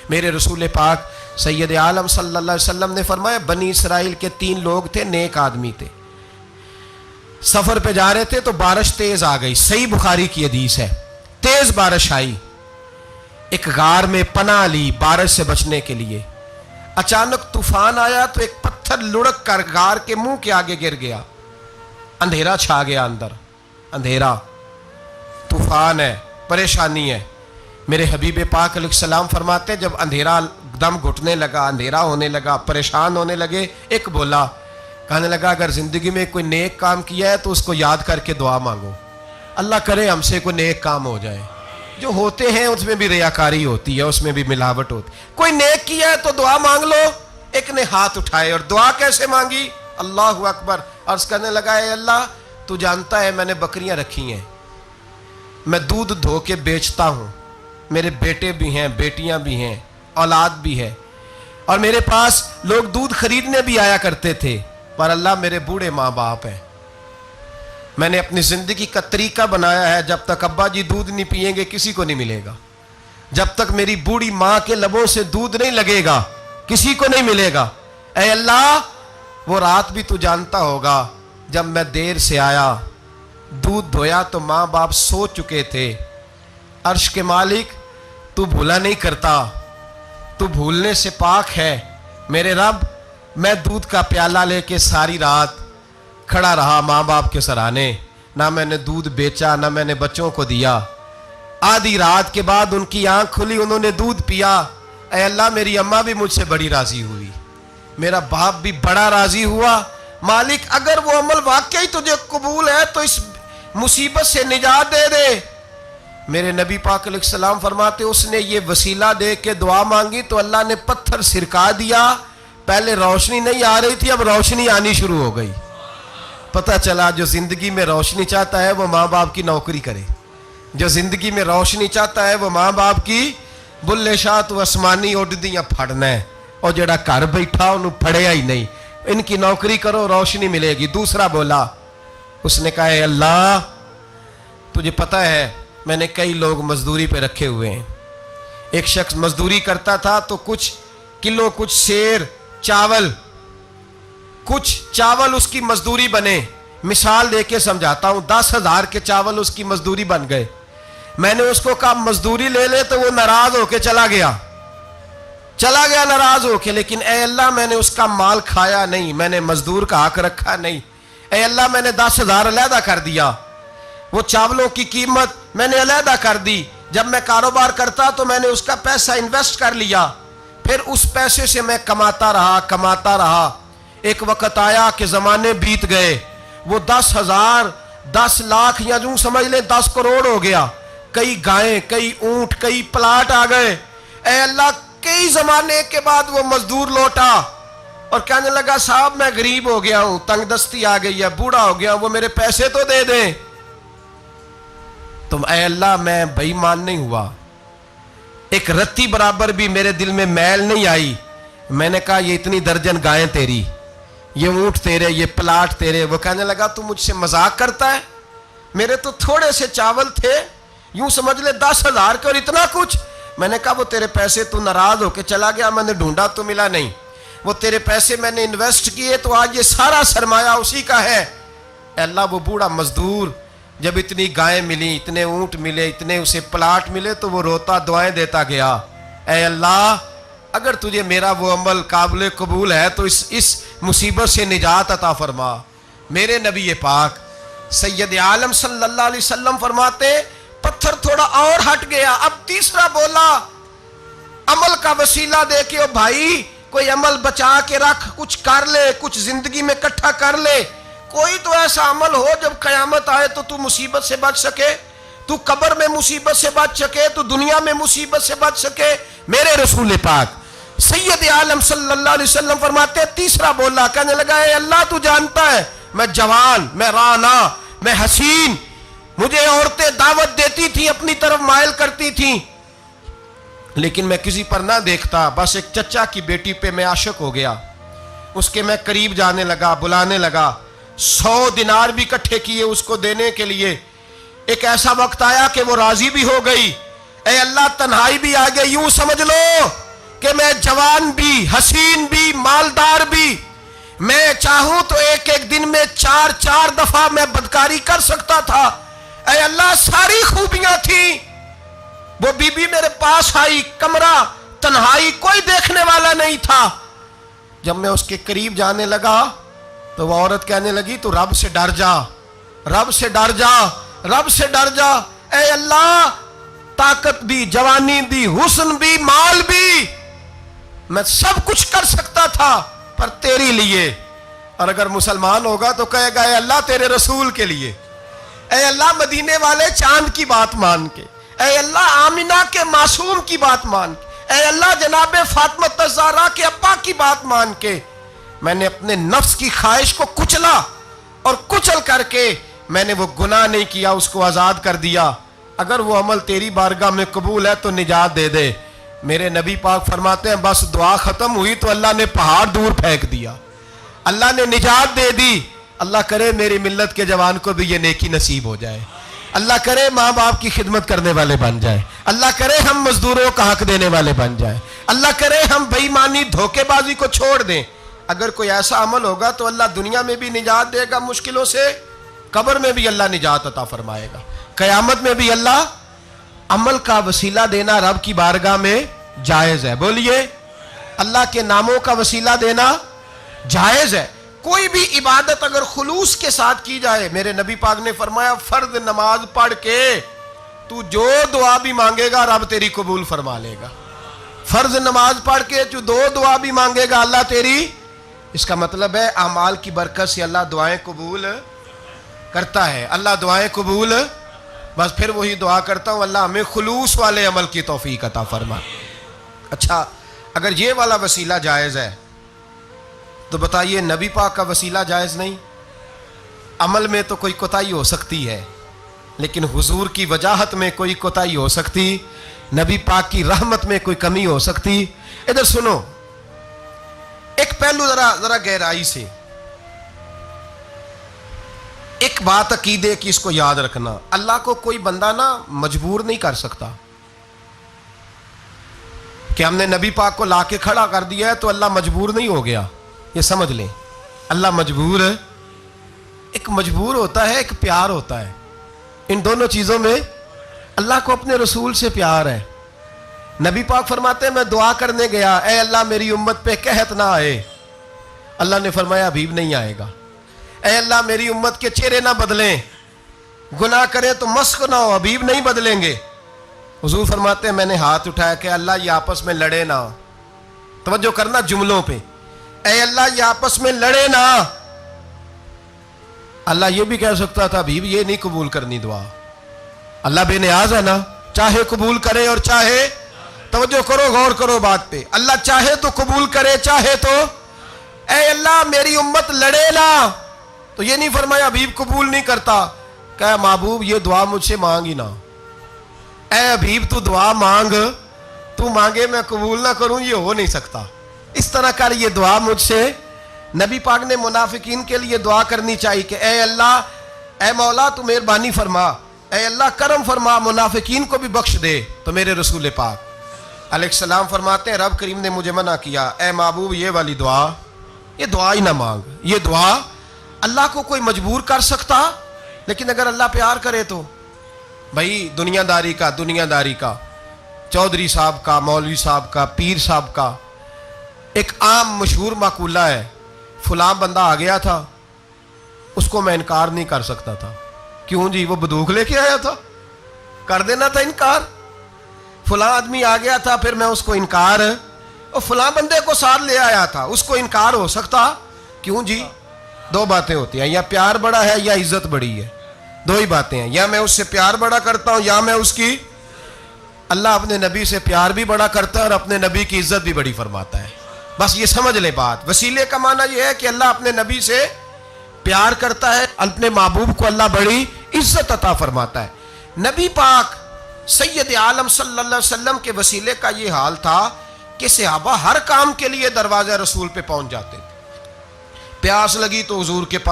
میرے رسول پاک سید عالم صلی اللہ علیہ وسلم نے فرمایا بنی اسرائیل کے 3 لوگ تھے، نیک آدمی تھے، سفر پہ جا رہے تھے تو بارش تیز آ گئی، صحیح بخاری کی حدیث ہے، تیز بارش آئی، ایک غار میں پناہ لی بارش سے بچنے کے لیے، اچانک طوفان آیا تو ایک پتھر لڑک کر غار کے منہ کے آگے گر گیا، اندھیرا چھا گیا، اندر اندھیرا، طوفان ہے، پریشانی ہے۔ میرے حبیب پاک علیہ السلام فرماتے جب اندھیرا دم گھٹنے لگا، اندھیرا ہونے لگا، پریشان ہونے لگے، ایک بولا، کہنے لگا اگر زندگی میں کوئی نیک کام کیا ہے تو اس کو یاد کر کے دعا مانگو، اللہ کرے ہم سے کوئی نیک کام ہو جائے۔ جو ہوتے ہیں اس میں بھی ریاکاری ہوتی ہے، اس میں بھی ملاوٹ ہوتی ہے، کوئی نیک کیا ہے تو دعا مانگ لو۔ ایک نے ہاتھ اٹھائے اور دعا کیسے مانگی؟ اللہ اکبر، عرض کرنے لگا اے اللہ تو جانتا ہے میں نے بکریاں رکھی ہیں، میں دودھ دھو کے بیچتا ہوں، میرے بیٹے بھی ہیں، بیٹیاں بھی ہیں، اولاد بھی ہے، اور میرے پاس لوگ دودھ خریدنے بھی آیا کرتے تھے، پر اللہ میرے بوڑھے ماں باپ ہیں، میں نے اپنی زندگی کا طریقہ بنایا ہے جب تک ابا جی دودھ نہیں پئیں گے کسی کو نہیں ملے گا، جب تک میری بوڑھی ماں کے لبوں سے دودھ نہیں لگے گا کسی کو نہیں ملے گا۔ اے اللہ وہ رات بھی تو جانتا ہوگا جب میں دیر سے آیا، دودھ دھویا تو ماں باپ سو چکے تھے، عرش کے مالک تو بھولا نہیں کرتا، تو بھولنے سے پاک ہے، میرے رب میں دودھ کا پیالہ لے کے ساری رات کھڑا رہا ماں باپ کے سرانے، نہ میں نے دودھ بیچا نہ میں نے بچوں کو دیا، آدھی رات کے بعد ان کی آنکھ کھلی، انہوں نے دودھ پیا، اے اللہ میری اماں بھی مجھ سے بڑی راضی ہوئی، میرا باپ بھی بڑا راضی ہوا، مالک اگر وہ عمل واقعی تجھے قبول ہے تو اس مصیبت سے نجات دے دے۔ میرے نبی پاک علیہ السلام فرماتے اس نے یہ وسیلہ دے کے دعا مانگی تو اللہ نے پتھر سرکا دیا، پہلے روشنی نہیں آ رہی تھی اب روشنی آنی شروع ہو گئی۔ پتہ چلا جو زندگی میں روشنی چاہتا ہے وہ ماں باپ کی نوکری کرے، جو زندگی میں روشنی چاہتا ہے وہ ماں باپ کی بلے شاہ تو آسمانی اڈ دیاں پھڑنا ہے، اور جڑا گھر بیٹھا انہوں پھڑیا ہی نہیں، ان کی نوکری کرو روشنی ملے گی۔ دوسرا بولا، اس نے کہا اے اللہ تجھے پتہ ہے میں نے کئی لوگ مزدوری پہ رکھے ہوئے ہیں، ایک شخص مزدوری کرتا تھا تو کچھ کلو کچھ سیر چاول اس کی مزدوری بنے، مثال دے کے سمجھاتا ہوں، 10,000 کے چاول اس کی مزدوری بن گئے، میں نے اس کو کہا مزدوری لے لے تو وہ ناراض ہو کے چلا گیا ناراض ہو کے، لیکن اے اللہ میں نے اس کا مال کھایا نہیں، میں نے مزدور کا حق رکھا نہیں، اے اللہ میں نے 10,000 علیحدہ کر دیا، وہ چاولوں کی قیمت میں نے علیحدہ کر دی، جب میں کاروبار کرتا تو میں نے اس کا پیسہ انویسٹ کر لیا، پھر اس پیسے سے میں کماتا رہا، ایک وقت آیا کہ زمانے بیت گئے، وہ 10,000 10 لاکھ یا جو سمجھ لیں 10 کروڑ ہو گیا، کئی گائیں کئی اونٹ کئی پلاٹ آ گئے، اے اللہ کئی زمانے کے بعد وہ مزدور لوٹا اور کہنے لگا صاحب میں غریب ہو گیا ہوں، تنگ دستی آ گئی ہے، بوڑھا ہو گیا ہوں، وہ میرے پیسے تو دے دیں۔ تم اے اللہ میں بے ایمان نہیں ہوا، ایک رتی برابر بھی میرے دل میں میل نہیں آئی، میں نے کہا یہ اتنی درجن گائیں تیری، یہ اونٹ تیرے، یہ پلاٹ تیرے، وہ کہنے لگا تو مجھ سے مذاق کرتا ہے، میرے تو تھوڑے سے چاول تھے، یوں سمجھ لے 10,000 کے اور اتنا کچھ، میں نے کہا وہ تیرے پیسے تو ناراض ہو کے چلا گیا، میں نے ڈھونڈا تو ملا نہیں، وہ تیرے پیسے میں نے انویسٹ کیے تو آج یہ سارا سرمایہ اسی کا ہے۔ اے اللہ وہ بوڑھا مزدور جب اتنی گائیں ملی، اتنے اونٹ ملے، اتنے اسے پلاٹ ملے تو وہ روتا دعائیں دیتا گیا، اے اللہ اگر تجھے میرا وہ عمل قابل قبول ہے تو اس مصیبت سے نجات عطا فرما۔ میرے نبی پاک سید عالم صلی اللہ علیہ وسلم فرماتے پتھر تھوڑا اور ہٹ گیا، اب تیسرا بولا عمل کا وسیلہ دے کے او بھائی کوئی عمل بچا کے رکھ، کچھ کر لے، کچھ زندگی میں اکٹھا کر لے، کوئی تو ایسا عمل ہو جب قیامت آئے تو مصیبت سے بچ سکے، تو قبر میں مصیبت سے بچ سکے، تو دنیا میں مصیبت سے بچ سکے۔ میرے رسول پاک سید عالم صلی اللہ علیہ وسلم فرماتے تیسرا بولا، کہنے لگا اے اللہ تو جانتا ہے میں جوان، میں رانا، میں حسین، مجھے عورتیں دعوت دیتی تھی، اپنی طرف مائل کرتی تھیں، لیکن میں کسی پر نہ دیکھتا، بس ایک چچا کی بیٹی پہ میں عاشق ہو گیا، اس کے میں قریب جانے لگا، بلانے لگا، 100 دینار بھی اکٹھے کیے اس کو دینے کے لیے، ایک ایسا وقت آیا کہ وہ راضی بھی ہو گئی، اے اللہ تنہائی بھی آ گئی، یوں سمجھ لو میں جوان بھی، حسین بھی، مالدار بھی، میں چاہوں تو ایک ایک دن میں 4 دفعہ میں بدکاری کر سکتا تھا۔ اے اللہ ساری خوبیاں تھیں، وہ بی بی میرے پاس آئی، کمرہ تنہائی، کوئی دیکھنے والا نہیں تھا۔ جب میں اس کے قریب جانے لگا تو وہ عورت کہنے لگی تو رب سے ڈر جا، رب سے ڈر جا، رب سے ڈر جا۔ اے اللہ طاقت بھی، جوانی بھی، حسن بھی، مال بھی، میں سب کچھ کر سکتا تھا پر تیری لیے۔ اور اگر مسلمان ہوگا تو کہے گا اے اللہ تیرے رسول کے لیے، اے اللہ مدینے والے چاند کی بات مان کے، اے اللہ آمنہ کے معصوم کی بات مان کے، اے اللہ جناب فاطمہ الزہرا کے ابا کی بات مان کے میں نے اپنے نفس کی خواہش کو کچلا، اور کچل کر کے میں نے وہ گناہ نہیں کیا، اس کو آزاد کر دیا۔ اگر وہ عمل تیری بارگاہ میں قبول ہے تو نجات دے دے۔ میرے نبی پاک فرماتے ہیں بس دعا ختم ہوئی تو اللہ نے پہاڑ دور پھینک دیا، اللہ نے نجات دے دی۔ اللہ کرے میری ملت کے جوان کو بھی یہ نیکی نصیب ہو جائے، اللہ کرے ماں باپ کی خدمت کرنے والے بن جائے، اللہ کرے ہم مزدوروں کا حق دینے والے بن جائیں، اللہ کرے ہم بے ایمانی دھوکے بازی کو چھوڑ دیں۔ اگر کوئی ایسا عمل ہوگا تو اللہ دنیا میں بھی نجات دے گا مشکلوں سے، قبر میں بھی اللہ نجات عطا فرمائے گا، قیامت میں بھی اللہ۔ عمل کا وسیلہ دینا رب کی بارگاہ میں جائز ہے، بولیے اللہ کے ناموں کا وسیلہ دینا جائز ہے۔ کوئی بھی عبادت اگر خلوص کے ساتھ کی جائے، میرے نبی پاک نے فرمایا فرض نماز پڑھ کے تو جو دعا بھی مانگے گا رب تیری قبول فرما لے گا۔ فرض نماز پڑھ کے جو دعا بھی مانگے گا اللہ تیری، اس کا مطلب ہے اعمال کی برکت سے اللہ دعائیں قبول کرتا ہے، اللہ دعائیں قبول۔ بس پھر وہی دعا کرتا ہوں اللہ ہمیں خلوص والے عمل کی توفیق عطا فرما۔ اچھا اگر یہ والا وسیلہ جائز ہے تو بتائیے نبی پاک کا وسیلہ جائز نہیں؟ عمل میں تو کوئی کوتاہی ہو سکتی ہے لیکن حضور کی وجاہت میں کوئی کوتاہی ہو سکتی، نبی پاک کی رحمت میں کوئی کمی ہو سکتی۔ ادھر سنو ایک پہلو ذرا گہرائی سے، ایک بات عقیدے کی اس کو یاد رکھنا، اللہ کو کوئی بندہ نا مجبور نہیں کر سکتا کہ ہم نے نبی پاک کو لا کے کھڑا کر دیا ہے تو اللہ مجبور نہیں ہو گیا، یہ سمجھ لیں۔ اللہ مجبور ہے، ایک مجبور ہوتا ہے، ایک پیار ہوتا ہے، ان دونوں چیزوں میں اللہ کو اپنے رسول سے پیار ہے۔ نبی پاک فرماتے ہیں میں دعا کرنے گیا اے اللہ میری امت پہ قحط نہ آئے، اللہ نے فرمایا ابھی نہیں آئے گا۔ اے اللہ میری امت کے چہرے نہ بدلیں، گناہ کریں تو مسخ نہ ہو، ابھی نہیں بدلیں گے۔ حضور فرماتے ہیں میں نے ہاتھ اٹھایا کہ اللہ یہ آپس میں لڑے نہ، توجہ کرنا جملوں پہ، اے اللہ یہ آپس میں لڑے نہ۔ اللہ یہ بھی کہہ سکتا تھا ابھی یہ نہیں قبول کرنی دعا، اللہ بے نیاز ہے نا، چاہے قبول کرے اور چاہے، توجہ کرو غور کرو بات پہ، اللہ چاہے تو قبول کرے چاہے تو، اے اللہ میری امت لڑے نہ، تو یہ نہیں فرمایا حبیب قبول نہیں کرتا، کہ محبوب یہ دعا مجھ سے مانگ ہی نہ، اے حبیب تو دعا مانگ، تو مانگے میں قبول نہ کروں، یہ ہو نہیں سکتا، اس طرح کر یہ دعا مجھ سے۔ نبی پاک نے منافقین کے لیے دعا کرنی چاہیے کہ اے اللہ، اے مولا تو مہربانی فرما، اے اللہ کرم فرما، منافقین کو بھی بخش دے۔ تو میرے رسول پاک علیہ السلام فرماتے ہیں رب کریم نے مجھے منع کیا، اے محبوب یہ والی دعا، یہ دعا ہی نہ مانگ، یہ دعا اللہ کو کوئی مجبور کر سکتا، لیکن اگر اللہ پیار کرے تو بھائی دنیا داری کا چودھری صاحب کا، مولوی صاحب کا، پیر صاحب کا ایک عام مشہور مقولہ ہے، فلاں بندہ آ گیا تھا اس کو میں انکار نہیں کر سکتا تھا، کیوں جی وہ بندوق لے کے آیا تھا، کر دینا تھا انکار، فلاں آدمی آ گیا تھا پھر میں اس کو انکار، اور فلاں بندے کو ساتھ لے آیا تھا اس کو انکار ہو سکتا، کیوں جی؟ دو باتیں ہوتی ہیں، یا پیار بڑا ہے یا عزت بڑی ہے، دو ہی باتیں ہیں، یا میں اس سے پیار بڑا کرتا ہوں یا میں اس کی۔ اللہ اپنے نبی سے پیار بھی بڑا کرتا ہے اور اپنے نبی کی عزت بھی بڑی فرماتا ہے، بس یہ سمجھ لے بات۔ وسیلے کا معنی یہ ہے کہ اللہ اپنے نبی سے پیار کرتا ہے، اپنے محبوب کو اللہ بڑی عزت عطا فرماتا ہے۔ نبی پاک سید عالم صلی اللہ علیہ وسلم کے وسیلے کا یہ حال تھا کہ صحابہ ہر کام کے لیے دروازہ رسول پہ پہنچ جاتے تھے، پیاس لگی تو حضور کے پاس